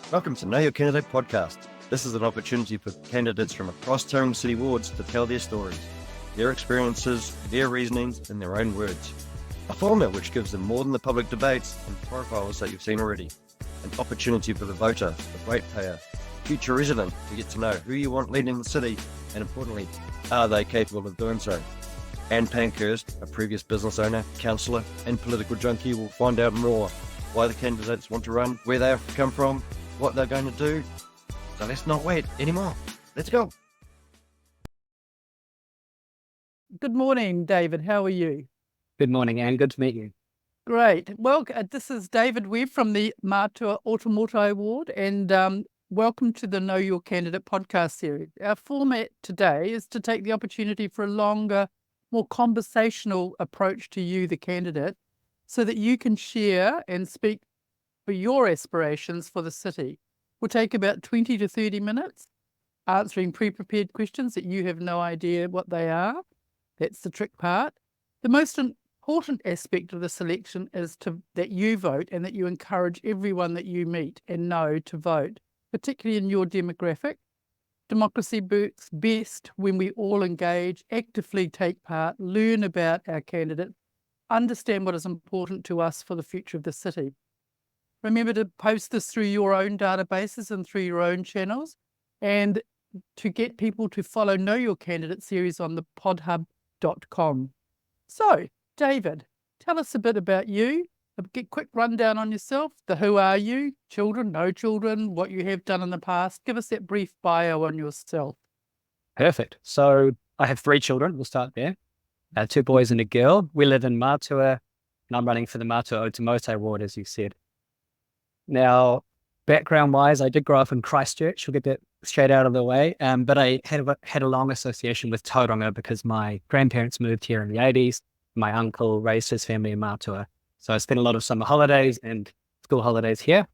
Welcome to Know Your Candidate podcast. This is an opportunity for candidates from across Tauranga City wards to tell their stories, their experiences, their reasonings in their own words. A format which gives them more than the public debates and profiles that you've seen already. An opportunity for the voter, the ratepayer, future resident to get to know who you want leading the city and, importantly, are they capable of doing so? Anne Pankhurst, a previous business owner, councillor and political junkie, will find out more why the candidates want to run, where they have come from, what they're going to do. So let's not wait anymore. Let's go. Good morning, David. How are you? Good morning, Anne. Good to meet you. Great. Well, this is David Webb from the Matua Otumoetai ward, and welcome to the Know Your Candidate podcast series. Our format today is to take the opportunity for a longer, more conversational approach to you, the candidate, so that you can share and speak for your aspirations for the city. We'll take about 20 to 30 minutes answering pre-prepared questions that you have no idea what they are. That's the trick part. The most important aspect of the selection is that you vote and that you encourage everyone that you meet and know to vote, particularly in your demographic. Democracy works best when we all engage, actively take part, learn about our candidate, understand what is important to us for the future of the city. Remember to post this through your own databases and through your own channels, and to get people to follow Know Your Candidate series on the podhub.com. So, David, tell us a bit about you. A quick rundown on yourself. Who are you? Children, no children, what you have done in the past. Give us that brief bio on yourself. Perfect. So I have 3 children. We'll start there. 2 boys and a girl. We live in Matua, and I'm running for the Matua Otumoetai ward, as you said. Now, background-wise, I did grow up in Christchurch. We'll get that straight out of the way. But I had a long association with Tauranga because my grandparents moved here in the 80s. My uncle raised his family in Matua. So I spent a lot of summer holidays and school holidays here.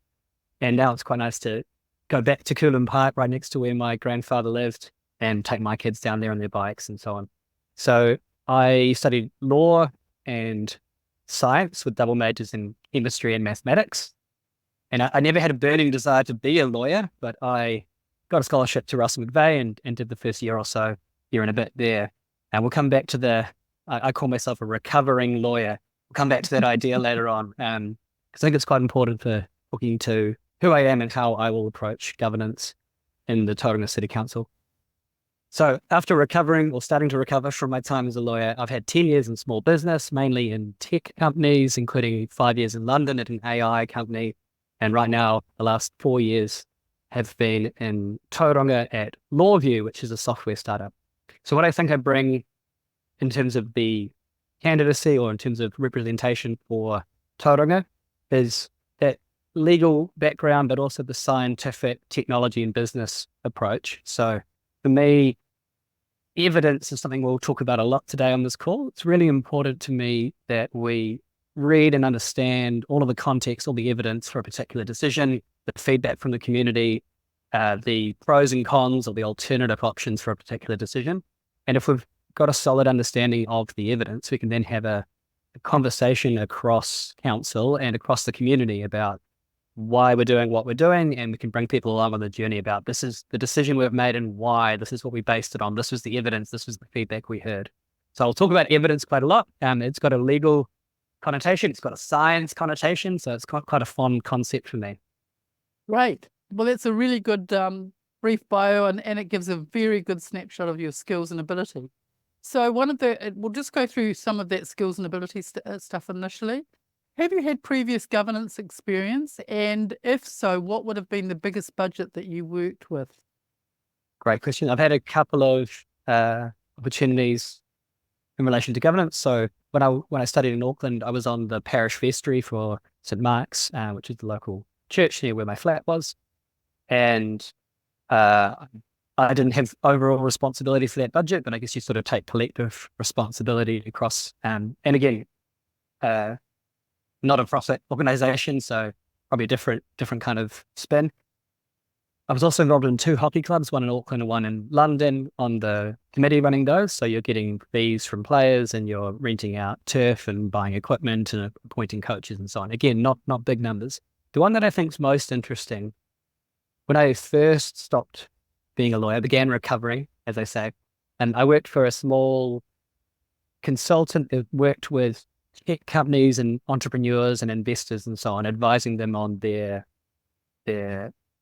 And now it's quite nice to go back to Coolum Park, right next to where my grandfather lived, and take my kids down there on their bikes and so on. So I studied law and science with double majors in chemistry and mathematics. And I never had a burning desire to be a lawyer, but I got a scholarship to Russell McVeigh and did the first year or so, year and a bit there. And we'll come back to I call myself a recovering lawyer. We'll come back to that idea later on, because I think it's quite important for looking to who I am and how I will approach governance in the Tauranga City Council. So after recovering or starting to recover from my time as a lawyer, I've had 10 years in small business, mainly in tech companies, including 5 years in London at an AI company. And right now, the last 4 years have been in Tauranga at Lawview, which is a software startup. So what I think I bring in terms of the candidacy or in terms of representation for Tauranga is that legal background, but also the scientific technology and business approach. So for me, evidence is something we'll talk about a lot today on this call. It's really important to me that we read and understand all of the context, all the evidence for a particular decision, the feedback from the community, the pros and cons or the alternative options for a particular decision. And if we've got a solid understanding of the evidence, we can then have a conversation across council and across the community about why we're doing what we're doing, and we can bring people along on the journey about this is the decision we've made and why, this is what we based it on, this was the evidence, this was the feedback we heard. So I'll talk about evidence quite a lot. It's got a legal connotation, it's got a science connotation, so it's quite a fun concept for me. Right. Well, that's a really good brief bio, and it gives a very good snapshot of your skills and ability. So we'll just go through some of that skills and ability stuff initially. Have you had previous governance experience? And if so, what would have been the biggest budget that you worked with? Great question. I've had a couple of opportunities in relation to governance. So when I studied in Auckland, I was on the parish vestry for St Mark's, which is the local church near where my flat was. And I didn't have overall responsibility for that budget, but I guess you sort of take collective responsibility across, and again, not a profit organization, so probably a different kind of spin. I was also involved in 2 hockey clubs, one in Auckland and one in London, on the committee running those. So you're getting fees from players and you're renting out turf and buying equipment and appointing coaches and so on. Again, not big numbers. The one that I think is most interesting when I first stopped being a lawyer, I began recovering, as I say, and I worked for a small consultant that worked with tech companies and entrepreneurs and investors and so on, advising them on their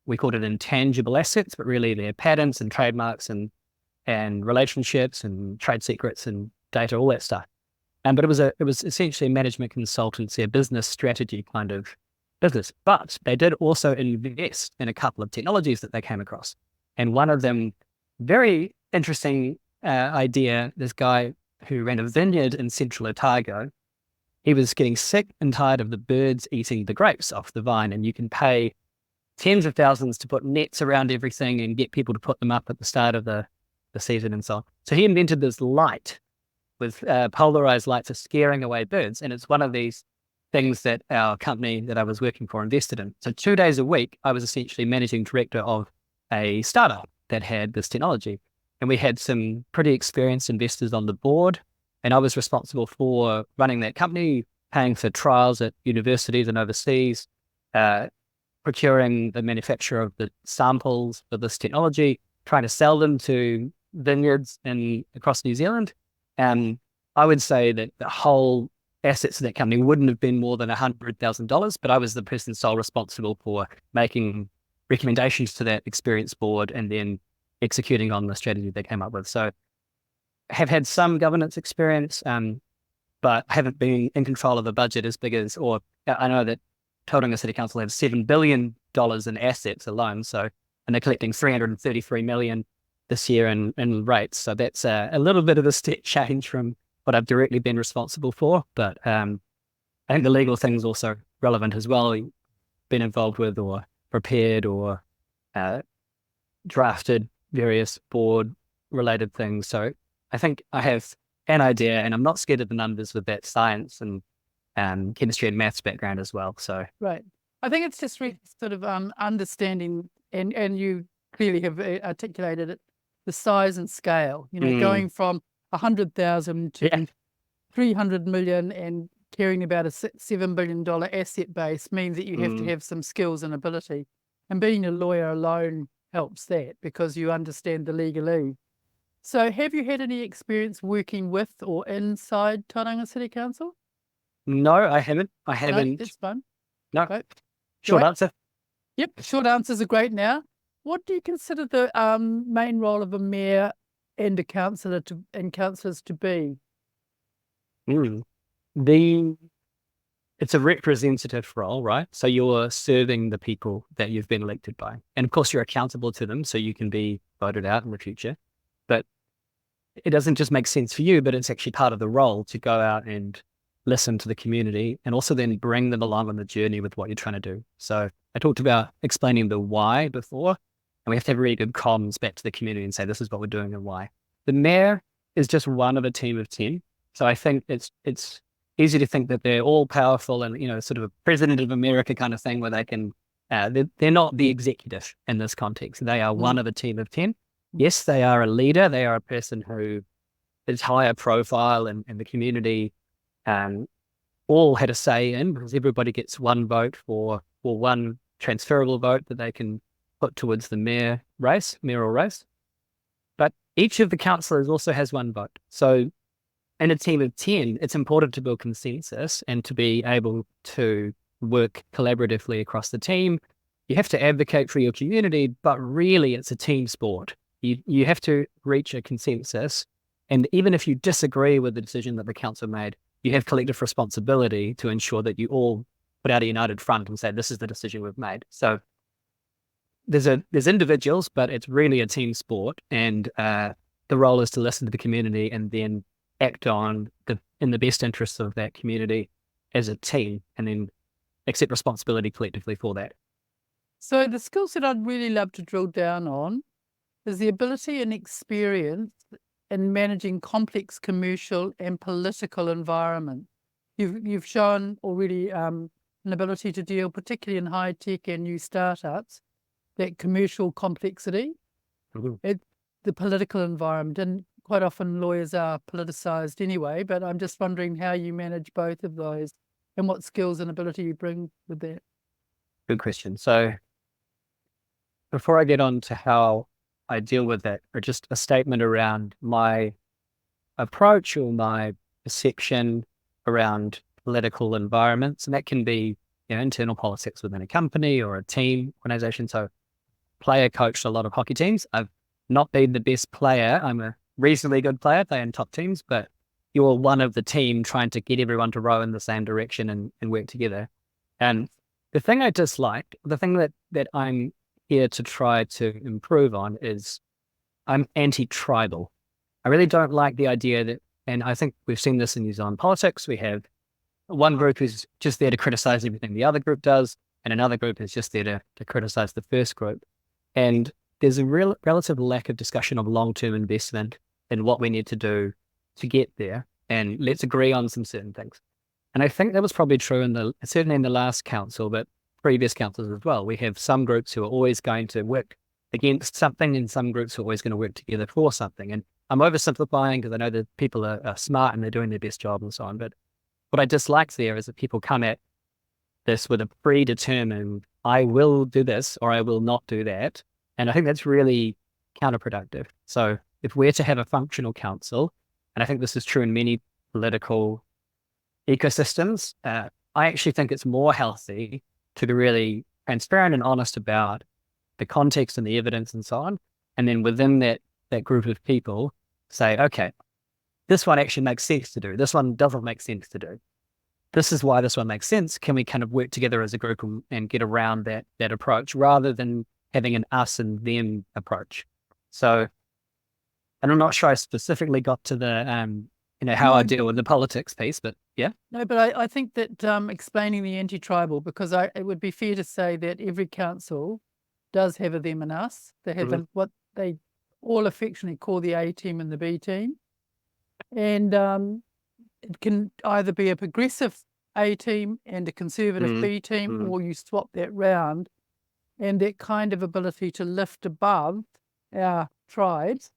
we called it intangible assets, but really their patents and trademarks and relationships and trade secrets and data, all that stuff. But it was essentially a management consultancy, a business strategy kind of business. But they did also invest in a couple of technologies that they came across. And one of them, very interesting idea, this guy who ran a vineyard in central Otago, he was getting sick and tired of the birds eating the grapes off the vine. And you can pay tens of thousands to put nets around everything and get people to put them up at the start of the season and so on. So he invented this light with polarized lights for scaring away birds. And it's one of these things that our company that I was working for invested in. So 2 days a week, I was essentially managing director of a startup that had this technology. And we had some pretty experienced investors on the board. And I was responsible for running that company, paying for trials at universities and overseas, procuring the manufacture of the samples for this technology, trying to sell them to vineyards across New Zealand. And I would say that the whole assets of that company wouldn't have been more than $100,000, but I was the person sole responsible for making recommendations to that experienced board and then executing on the strategy they came up with. So I have had some governance experience, but haven't been in control of a budget as big as, or I know that Tauranga City Council has $7 billion in assets alone. So, and they're collecting $333 million this year in rates. So that's a little bit of a step change from what I've directly been responsible for. But I think the legal thing's also relevant as well. Been involved with or prepared or drafted various board related things. So I think I have an idea, and I'm not scared of the numbers with that science and chemistry and maths background as well. So Right. I think it's just really sort of understanding, and you clearly have articulated it, the size and scale, going from 100,000 to 300 million and carrying about a $7 billion asset base means that you have to have some skills and ability. And being a lawyer alone helps that because you understand the legalese. So have you had any experience working with or inside Tauranga City Council? No, I haven't. I No, haven't. that's fine. No. Right. Short Right. answer. Yep, short answers are great now. What do you consider the main role of a mayor and a councillor and councillors to be? It's a representative role, right? So you're serving the people that you've been elected by. And of course, you're accountable to them so you can be voted out in the future. But it doesn't just make sense for you, but it's actually part of the role to go out and listen to the community and also then bring them along on the journey with what you're trying to do. So I talked about explaining the why before, and we have to have really good comms back to the community and say, this is what we're doing and why. The mayor is just one of a team of 10. So I think it's easy to think that they're all powerful and, sort of a president of America kind of thing where they can, they're not the executive in this context. They are one of a team of 10. Yes, they are a leader. They are a person who is higher profile and the community all had a say in, because everybody gets one vote or one transferable vote that they can put towards the mayoral race. But each of the councillors also has one vote. So in a team of 10, it's important to build consensus and to be able to work collaboratively across the team. You have to advocate for your community, but really it's a team sport. You have to reach a consensus. And even if you disagree with the decision that the council made, you have collective responsibility to ensure that you all put out a united front and say, this is the decision we've made. So there's individuals, but it's really a team sport. And the role is to listen to the community and then act in the best interests of that community as a team, and then accept responsibility collectively for that. So the skills that I'd really love to drill down on is the ability and experience in managing complex commercial and political environments. You've shown already an ability to deal, particularly in high tech and new startups, that commercial complexity, the political environment, and quite often lawyers are politicized anyway, but I'm just wondering how you manage both of those and what skills and ability you bring with that. Good question. So before I get on to how I deal with that, or just a statement around my approach or my perception around political environments, and that can be internal politics within a company or a team organization. So player coached a lot of hockey teams. I've not been the best player. I'm a reasonably good player, play in top teams, but you're one of the team trying to get everyone to row in the same direction and work together. And the thing I dislike, the thing that I'm here to try to improve on is I'm anti-tribal. I really don't like the idea that, and I think we've seen this in New Zealand politics, we have one group who's just there to criticize everything the other group does, and another group is just there to criticize the first group. And there's a relative lack of discussion of long-term investment in what we need to do to get there, and let's agree on some certain things. And I think that was probably true certainly in the last council, but previous councils as well. We have some groups who are always going to work against something, and some groups who are always going to work together for something. And I'm oversimplifying because I know that people are smart and they're doing their best job and so on. But what I dislike there is that people come at this with a predetermined, I will do this or I will not do that. And I think that's really counterproductive. So if we're to have a functional council, and I think this is true in many political ecosystems, I actually think it's more healthy to be really transparent and honest about the context and the evidence and so on. And then within that group of people say, okay, this one actually makes sense to do. This one doesn't make sense to do. This is why this one makes sense. Can we kind of work together as a group and get around that approach rather than having an us and them approach? So, and I'm not sure I specifically got to the, how I deal with the politics piece, but yeah. No, but I think that explaining the anti-tribal, because it would be fair to say that every council does have a them and us. They have what they all affectionately call the A team and the B team. And it can either be a progressive A team and a conservative B team, or you swap that round. And that kind of ability to lift above our tribes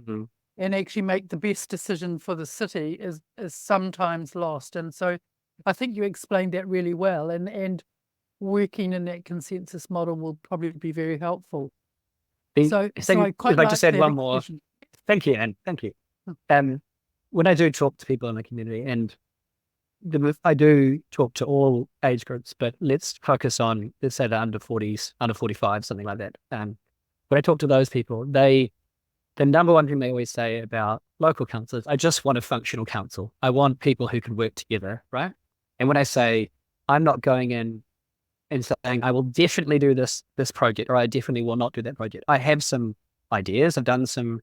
and actually make the best decision for the city is sometimes lost. And so I think you explained that really well, and working in that consensus model will probably be very helpful. So I quite if I like just add that one more, expression. thank you, Anne, thank you. When I do talk to people in the community, and I do talk to all age groups, but let's focus on, let's say the under 40s, under 45, something like that. When I talk to those people, the number one thing they always say about local councils, I just want a functional council. I want people who can work together, right? And when I say, I'm not going in and saying, I will definitely do this project, or I definitely will not do that project. I have some ideas. I've done some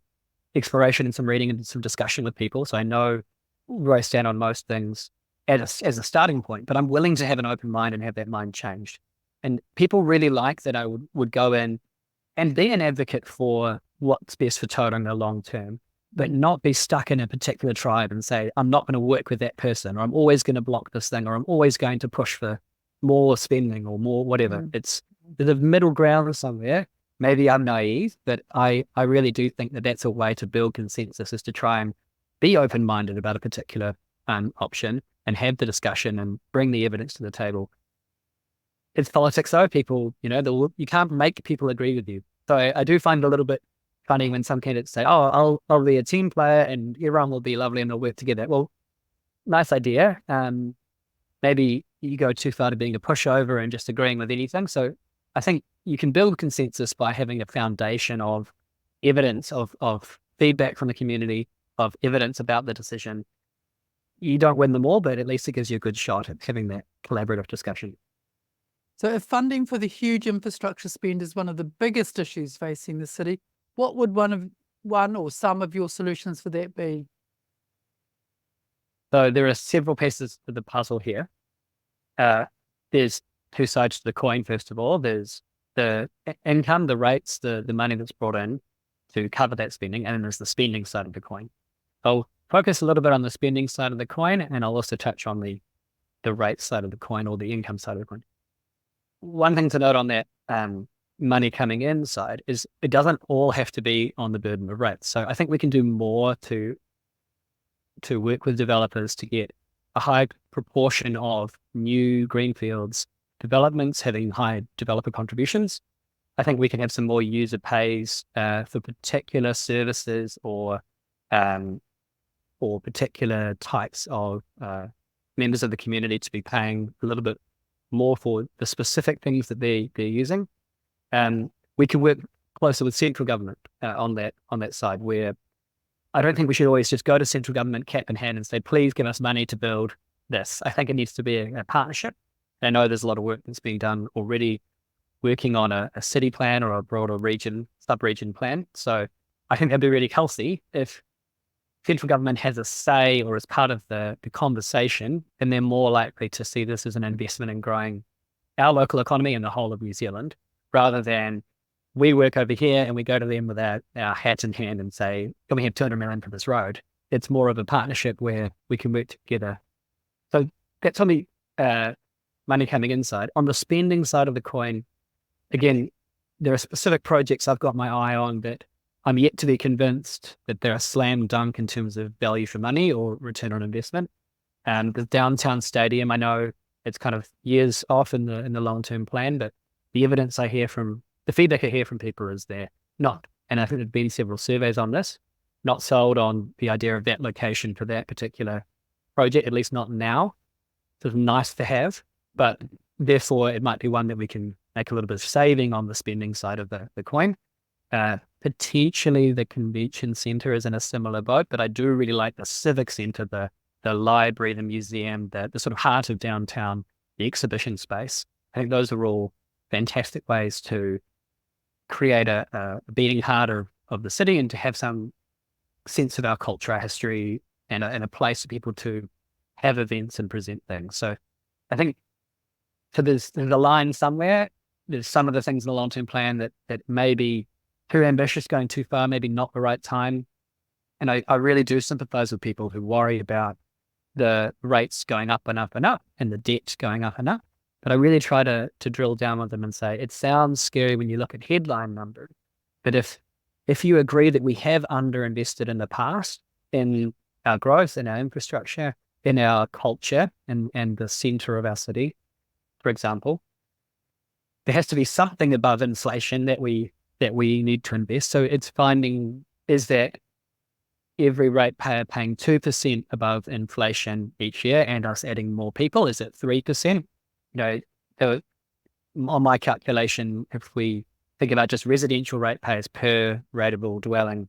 exploration and some reading and some discussion with people, so I know where I stand on most things as a starting point, but I'm willing to have an open mind and have that mind changed. And people really like that I would go in and be an advocate for what's best for Tauranga long term, but not be stuck in a particular tribe and say, I'm not going to work with that person, or I'm always going to block this thing, or I'm always going to push for more spending or more whatever. It's the middle ground somewhere. Maybe I'm naive, but I really do think that that's a way to build consensus, is to try and be open-minded about a particular option and have the discussion and bring the evidence to the table. It's politics though. People, you can't make people agree with you. So I do find it a little bit funny when some candidates say, oh, I'll be a team player and everyone will be lovely and they'll work together. Well, nice idea. Maybe you go too far to being a pushover and just agreeing with anything. So I think you can build consensus by having a foundation of evidence, of feedback from the community, of evidence about the decision. You don't win them all, but at least it gives you a good shot at having that collaborative discussion. So if funding for the huge infrastructure spend is one of the biggest issues facing the city, what would one or some of your solutions for that be? So there are several pieces to the puzzle here. There's two sides to the coin, first of all. There's the income, the rates, the money that's brought in to cover that spending, and then there's the spending side of the coin. I'll focus a little bit on the spending side of the coin, and I'll also touch on the rate side of the coin, or the income side of the coin. One thing to note on that money coming in side is it doesn't all have to be on the burden of rates. So I think we can do more to work with developers to get a high proportion of new greenfields developments having high developer contributions. I think we can have some more user pays for particular services or particular types of members of the community to be paying a little bit more for the specific things that they're using. We can work closer with central government on that side, where I don't think we should always just go to central government cap in hand and say, please give us money to build this. I think it needs to be a partnership. I know there's a lot of work that's being done already working on a city plan or a broader sub-region plan. So I think that'd be really healthy if central government has a say or is part of the conversation, and they're more likely to see this as an investment in growing our local economy and the whole of New Zealand, rather than we work over here and we go to them with our hat in hand and say, can we have 200 million for this road? It's more of a partnership where we can work together. So that's on the money coming inside. On the spending side of the coin, again, there are specific projects I've got my eye on that I'm yet to be convinced that they're a slam dunk in terms of value for money or return on investment. The downtown stadium, I know it's kind of years off in the long-term plan, but the evidence I hear the feedback I hear from people is they're not, and I think there've been several surveys on this, not sold on the idea of that location for that particular project, at least not now. It's nice to have, but therefore it might be one that we can make a little bit of saving on the spending side of the coin. Potentially the convention centre is in a similar boat, but I do really like the civic centre, the library, the museum, the sort of heart of downtown, the exhibition space. I think those are all fantastic ways to create a beating heart of the city and to have some sense of our culture, our history, and a place for people to have events and present things. So I think there's a line somewhere. There's some of the things in the long-term plan that may be too ambitious, going too far, maybe not the right time. And I really do sympathize with people who worry about the rates going up and up and up and the debt going up and up. But I really try to drill down with them and say, it sounds scary when you look at headline numbers, but if you agree that we have underinvested in the past in our growth, in our infrastructure, in our culture, and the centre of our city, for example, there has to be something above inflation that we need to invest. So it's finding, is that every ratepayer paying 2% above inflation each year and us adding more people? Is it 3%? On my calculation, if we think about just residential ratepayers per rateable dwelling,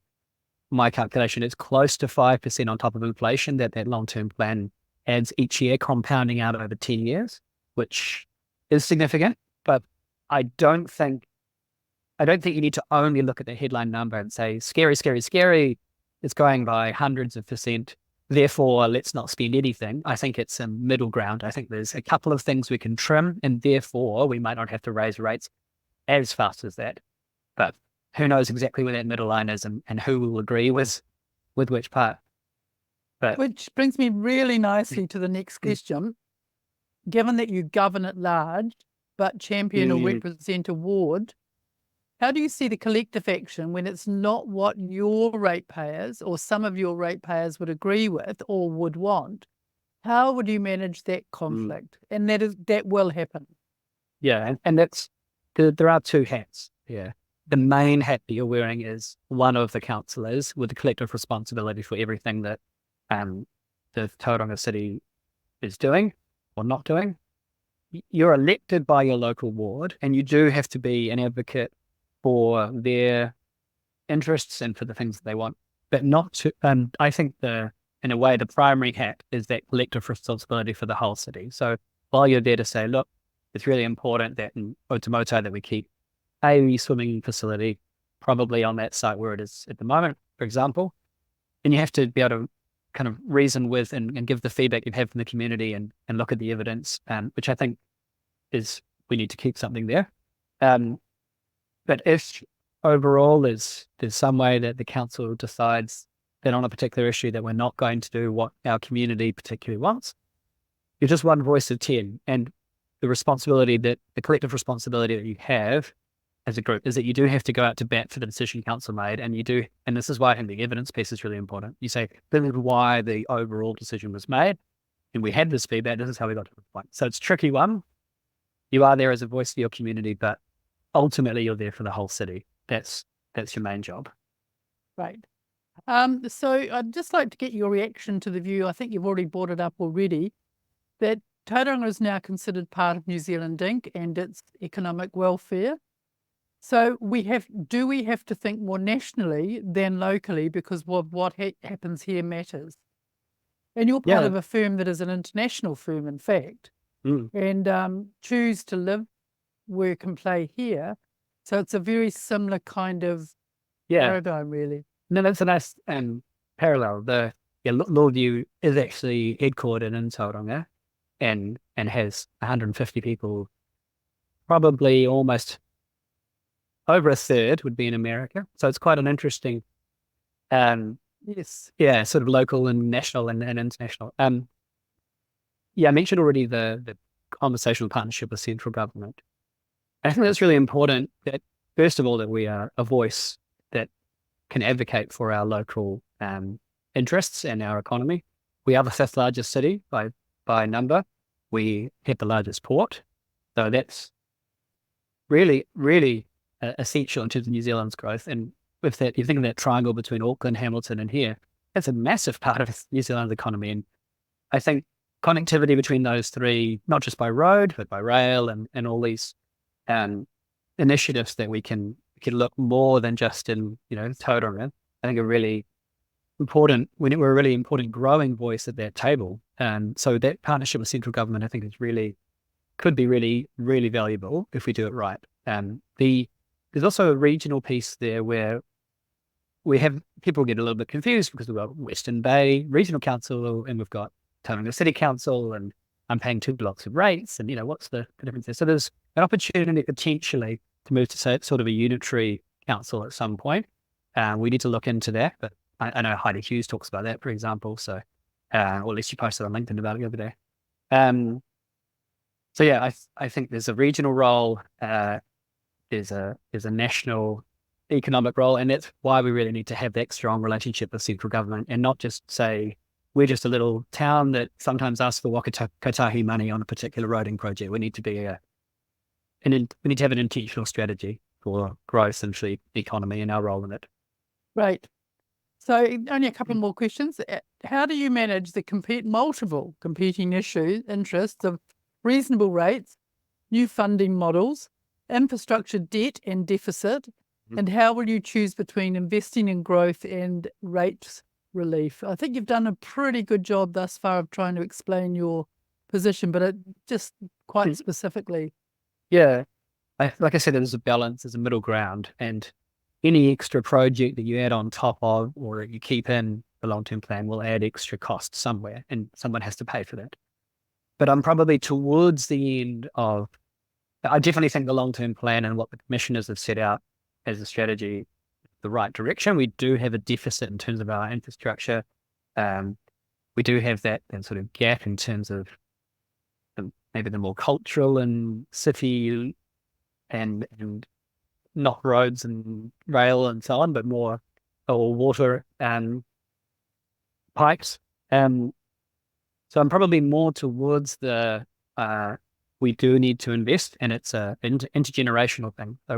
my calculation is close to 5% on top of inflation that long-term plan adds each year, compounding out over 10 years, which is significant. But I don't think you need to only look at the headline number and say, scary, scary, scary. It's going by hundreds of percent. Therefore, let's not spend anything. I think it's a middle ground. I think there's a couple of things we can trim, and therefore we might not have to raise rates as fast as that. But who knows exactly where that middle line is and who will agree with which part. But Which brings me really nicely to the next question. Given that you govern at large, but champion or represent a ward, how do you see the collective action when it's not what your ratepayers or some of your ratepayers would agree with or would want? How would you manage that conflict? And that will happen. Yeah, and that's there are two hats. Yeah, the main hat that you're wearing is one of the councillors with the collective responsibility for everything that the Tauranga city is doing or not doing. You're elected by your local ward, and you do have to be an advocate for their interests and for the things that they want, but not to. I think in a way, the primary hat is that collective responsibility for the whole city. So while you're there to say, look, it's really important that in Otumoetai that we keep a swimming facility probably on that site where it is at the moment, for example, and you have to be able to kind of reason with and give the feedback you've had from the community and look at the evidence, which I think is we need to keep something there. But if overall there's some way that the council decides that on a particular issue that we're not going to do what our community particularly wants, you're just one voice of 10. And the collective responsibility that you have as a group is that you do have to go out to bat for the decision council made, and this is why I think the evidence piece is really important. You say, this is why the overall decision was made, and we had this feedback, this is how we got to the point. So it's a tricky one. You are there as a voice for your community, but ultimately you're there for the whole city. That's your main job. Right. So I'd just like to get your reaction to the view, I think you've already brought it up already, that Tauranga is now considered part of New Zealand Inc. and its economic welfare. So do we have to think more nationally than locally, because what happens here matters? And you're part Yeah. of a firm that is an international firm, in fact, and choose to live, work and play here. So it's a very similar kind of paradigm, really. No, that's a nice parallel. Lordview is actually headquartered in Tauranga and has 150 people, probably almost over a third would be in America. So it's quite an interesting, sort of local and national and international. I mentioned already the conversational partnership with central government. I think that's really important that, first of all, that we are a voice that can advocate for our local interests and our economy. We are the fifth largest city by number. We have the largest port. So that's really, really essential in terms of New Zealand's growth. And with that, you think of that triangle between Auckland, Hamilton, and here, that's a massive part of New Zealand's economy. And I think connectivity between those three, not just by road, but by rail and all these initiatives that we can look more than just in, Tauranga, I think are really important. We're a really important growing voice at that table. And so that partnership with central government, I think, could be really, really valuable if we do it right. There's also a regional piece there where we have people get a little bit confused because we've got Western Bay Regional Council and we've got Tauranga City Council, and I'm paying two blocks of rates, and what's the difference there? So there's an opportunity potentially to move to sort of a unitary council at some point. We need to look into that, but I know Heidi Hughes talks about that, for example. So, or at least she posted on LinkedIn about it the other day. So yeah, I think there's a regional role, there's a national economic role, and that's why we really need to have that strong relationship with central government and not just say we're just a little town that sometimes asks for Kotahi money on a particular roading project. We need to be we need to have an intentional strategy for growth and for the economy and our role in it. Right. So only a couple more questions. How do you manage the multiple competing interests of reasonable rates, new funding models, infrastructure debt and deficit, and how will you choose between investing in growth and rates relief? I think you've done a pretty good job thus far of trying to explain your position, but just quite specifically. Yeah, like I said, there's a balance, there's a middle ground, and any extra project that you add on top of or you keep in the long-term plan will add extra cost somewhere, and someone has to pay for that. But I'm probably towards the end of, I definitely think the long-term plan and what the commissioners have set out as a strategy, the right direction. We do have a deficit in terms of our infrastructure. We do have that sort of gap in terms of maybe the more cultural and city and not roads and rail and so on, but more or water and pipes. So I'm probably more towards the we do need to invest, and it's a intergenerational thing. So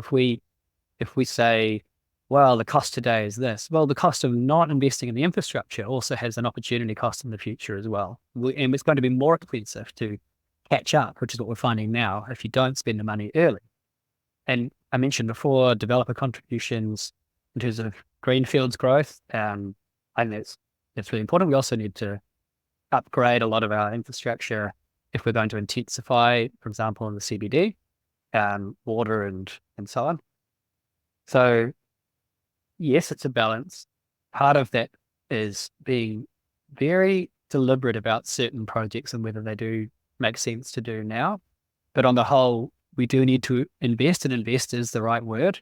if we say, well, the cost today is this, well, the cost of not investing in the infrastructure also has an opportunity cost in the future as well. And it's going to be more expensive to catch up, which is what we're finding now, if you don't spend the money early. And I mentioned before, developer contributions in terms of greenfields growth. I think that's really important. We also need to upgrade a lot of our infrastructure if we're going to intensify, for example, in the CBD, water and so on. So yes, it's a balance. Part of that is being very deliberate about certain projects and whether they do make sense to do now. But on the whole, we do need to invest, and invest is the right word.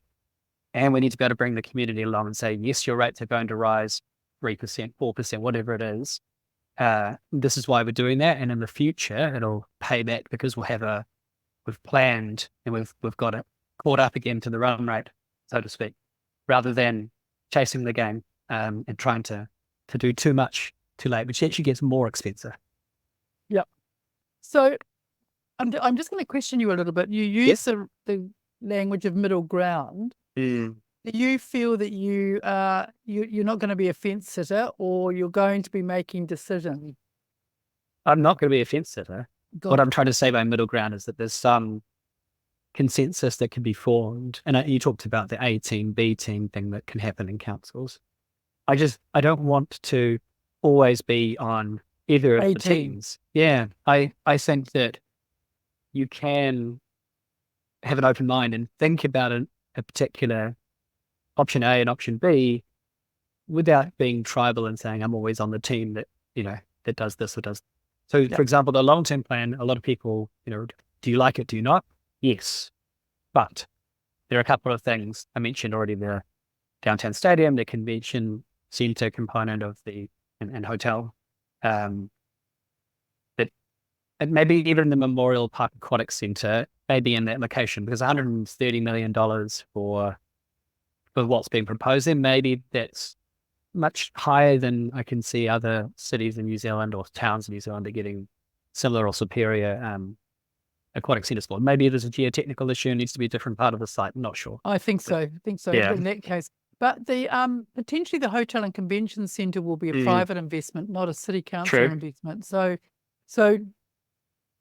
And we need to be able to bring the community along and say, yes, your rates are going to rise 3%, 4%, whatever it is. This is why we're doing that. And in the future, it'll pay back because we've planned and we've got it caught up again to the run rate, so to speak, rather than chasing the game and trying to do too much too late, which actually gets more expensive. Yep. So I'm just going to question you a little bit. You use the language of middle ground. Mm. Do you feel that you're not going to be a fence sitter, or you're going to be making decisions? I'm not going to be a fence sitter. Got What it. I'm trying to say by middle ground is that there's some consensus that can be formed. And you talked about the A team, B team thing that can happen in councils. I don't want to always be on either of A the team. teams. Yeah. I think that you can have an open mind and think about a particular option A and option B without being tribal and saying, I'm always on the team that, that does this or does. So, Yeah. for example, the long-term plan, a lot of people, do you like it? Do you not? Yes. But there are a couple of things I mentioned already, the downtown stadium, the convention center component of and hotel, that and maybe even the Memorial Park Aquatic Center may be in that location, because $130 million for what's being proposed there, maybe that's much higher than I can see other cities in New Zealand or towns in New Zealand are getting similar or superior aquatic centres for. Maybe there's a geotechnical issue and needs to be a different part of the site. I'm not sure. I think so. Yeah. In that case. But the potentially the hotel and convention centre will be a private investment, not a city council True. investment. So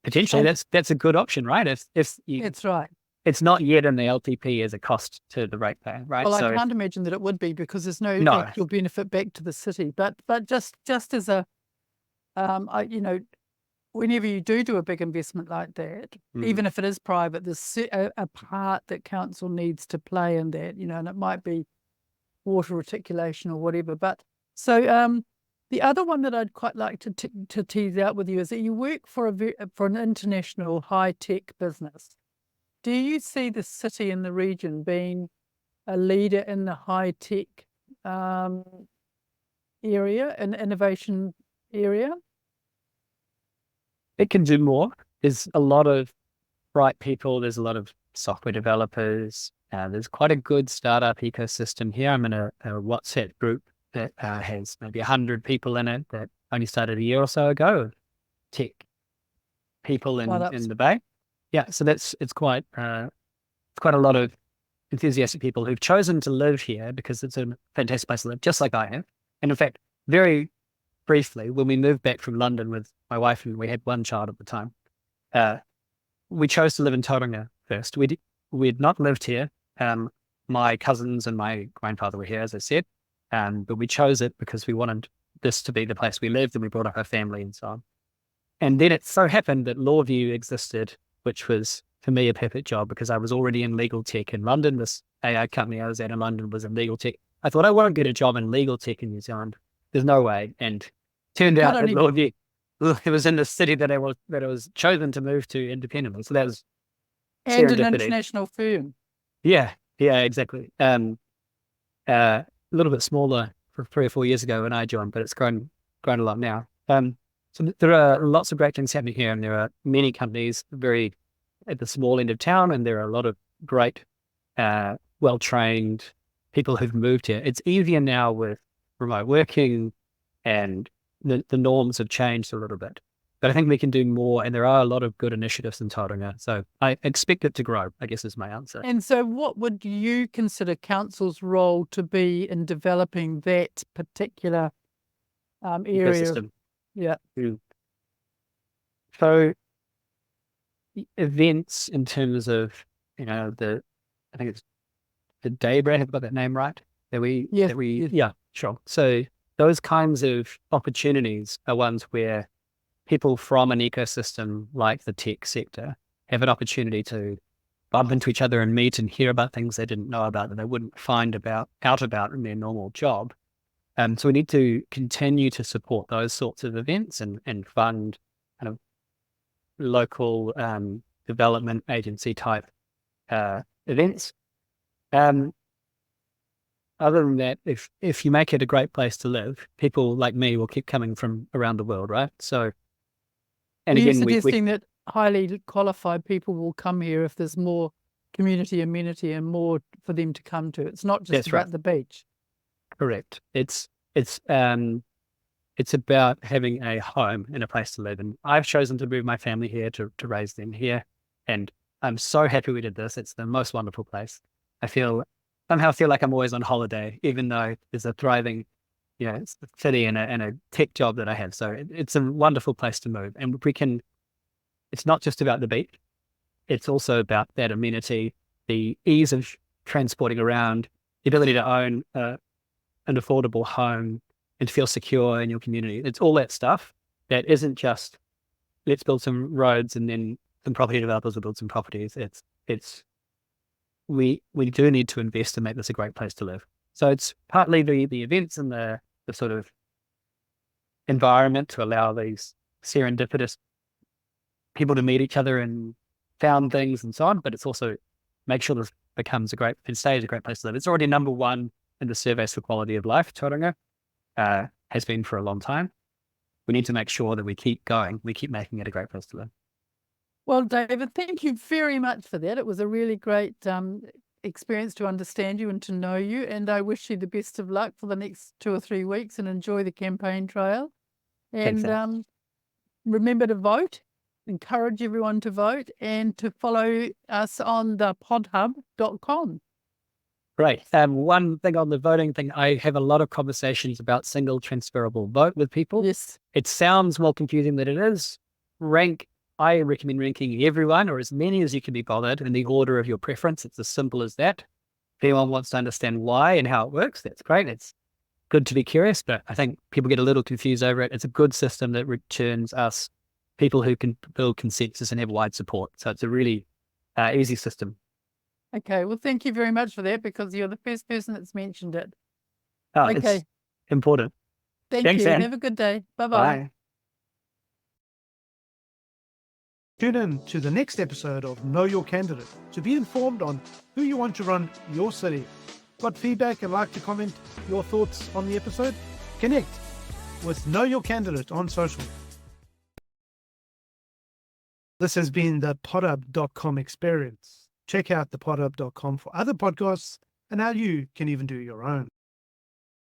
Potentially that's a good option, right? If you, that's right. it's not yet in the LTP as a cost to the ratepayer, right? Well, So I can't imagine that it would be, because there's no No. actual benefit back to the city. But just as a whenever you do a big investment like that, even if it is private, there's a part that council needs to play in that, and it might be water reticulation or whatever. But so the other one that I'd quite like to tease out with you is that you work for an international high-tech business. Do you see the city and the region being a leader in the high-tech area, and innovation area? it can do more. There's a lot of bright people. There's a lot of software developers. There's quite a good startup ecosystem here. I'm in a WhatsApp group that has maybe 100 people in it that only started a year or so ago. Tech people in the Bay. Yeah, so it's quite a lot of enthusiastic people who've chosen to live here because it's a fantastic place to live, just like I have. And in fact, very briefly, when we moved back from London with my wife, and we had one child at the time, we chose to live in Tauranga first. We'd not lived here. My cousins and my grandfather were here, as I said, but we chose it because we wanted this to be the place we lived, and we brought up our family and so on. And then it so happened that Lawview existed, which was, for me, a perfect job, because I was already in legal tech in London. This AI company I was at in London was in legal tech. I thought, I won't get a job in legal tech in New Zealand. There's no way. And turned out that Lawview, it was in the city that I was chosen to move to independently. So that was and an international firm. Yeah, exactly. A little bit smaller for 3 or 4 years ago when I joined, but it's grown a lot now. So there are lots of great things happening here, and there are many companies very at the small end of town, and there are a lot of great, well-trained people who've moved here. It's easier now with remote working, and the norms have changed a little bit. But I think we can do more, and there are a lot of good initiatives in Tauranga. So I expect it to grow, I guess, is my answer. And so what would you consider council's role to be in developing that particular area? Ecosystem. Yeah. So events in terms of, I think it's the Daybreak, have I got that name right? Yeah, sure. So those kinds of opportunities are ones where people from an ecosystem like the tech sector have an opportunity to bump into each other and meet and hear about things they didn't know about, that they wouldn't find out about in their normal job. So we need to continue to support those sorts of events and fund kind of local development agency type events. Other than that, if you make it a great place to live, people like me will keep coming from around the world, right? So, and Are you again, suggesting that highly qualified people will come here if there's more community amenity and more for them to come to? It's not just about the beach. Correct. It's about having a home and a place to live. And I've chosen to move my family here to raise them here. And I'm so happy we did this. It's the most wonderful place. Somehow feel like I'm always on holiday, even though there's a thriving, city and a tech job that I have. So it's a wonderful place to move. And it's not just about the beach. It's also about that amenity, the ease of transporting around, the ability to own an affordable home and to feel secure in your community. It's all that stuff that isn't just let's build some roads and then some property developers will build some properties. We do need to invest and make this a great place to live. So it's partly the events and the sort of environment to allow these serendipitous people to meet each other and found things and so on, but it's also make sure this becomes and stays a great place to live. It's already number one in the surveys for quality of life, Tauranga, has been for a long time. We need to make sure that we keep going. We keep making it a great place to live. Well, David, thank you very much for that. It was a really great experience to understand you and to know you. And I wish you the best of luck for the next 2 or 3 weeks and enjoy the campaign trail. And remember to vote, encourage everyone to vote and to follow us on the podhub.com. Great. One thing on the voting thing, I have a lot of conversations about single transferable vote with people. Yes. It sounds more confusing than it is. I recommend ranking everyone or as many as you can be bothered in the order of your preference. It's as simple as that. If anyone wants to understand why and how it works, that's great. It's good to be curious, but I think people get a little confused over it. It's a good system that returns us people who can build consensus and have wide support. So it's a really easy system. Okay. Well, thank you very much for that because you're the first person that's mentioned it. Oh, Okay. It's important. Thanks, you. Anne. Have a good day. Bye-bye. Bye. Tune in to the next episode of Know Your Candidate to be informed on who you want to run your city. Got feedback and like to comment your thoughts on the episode? Connect with Know Your Candidate on social. This has been the podhub.com experience. Check out the podhub.com for other podcasts and how you can even do your own.